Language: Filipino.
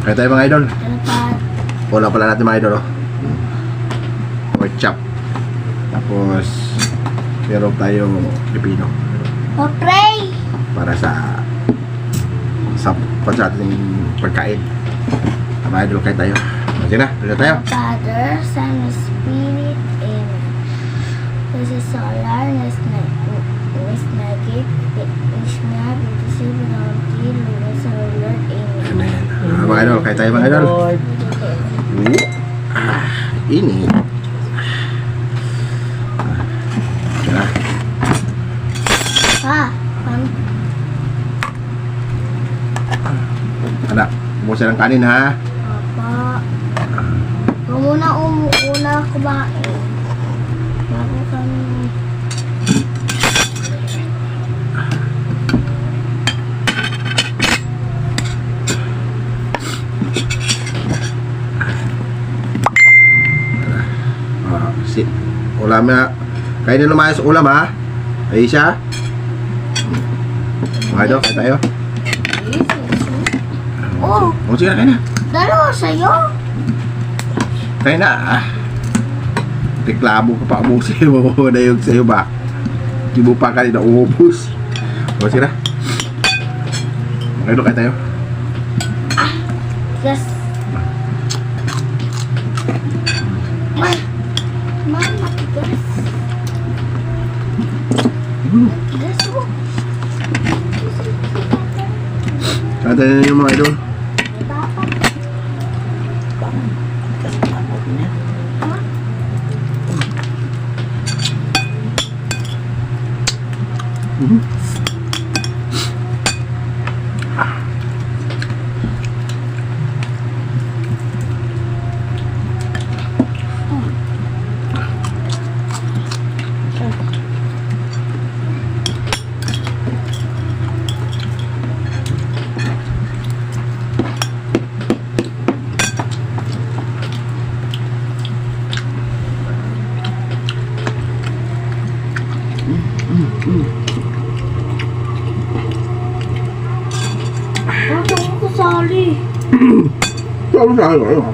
Kaya tayo mga idol. Dapat. Wala pala natin mga idol, oh. Pork chop. Tapos meron tayong pipino Pray! para sa ating pagkain. Mga idol, kaya tayo. Sige na, dito tayo. Father, Son, and Spirit, Amen. This is solar, Nesnagit, Ishna, Bidisib, Nauti, Lunas, our Lord, Amen. Amen. Mga idol, kaya tayo mga idol. Ini. Sige na. Anak, buksan ng kanin ha. Papa. Huwag muna kumain. Bago kami. Ulam na. Kainin na lumayas ulam ha. Aisha. Mga idol, kaya tayo. Oh, Sige na, kain na. dalawa sa'yo. Kain na. Reklamo ka pa mo sa'yo. Na yung sa'yo ba? Di mo pa kanina umubos. Sige na. Mga idol, kaya tayo. Yes. Matigas. Matigas mo. Kaya tayo na yung mga idol. Ano ko kasali? Sabi sa akin, ano?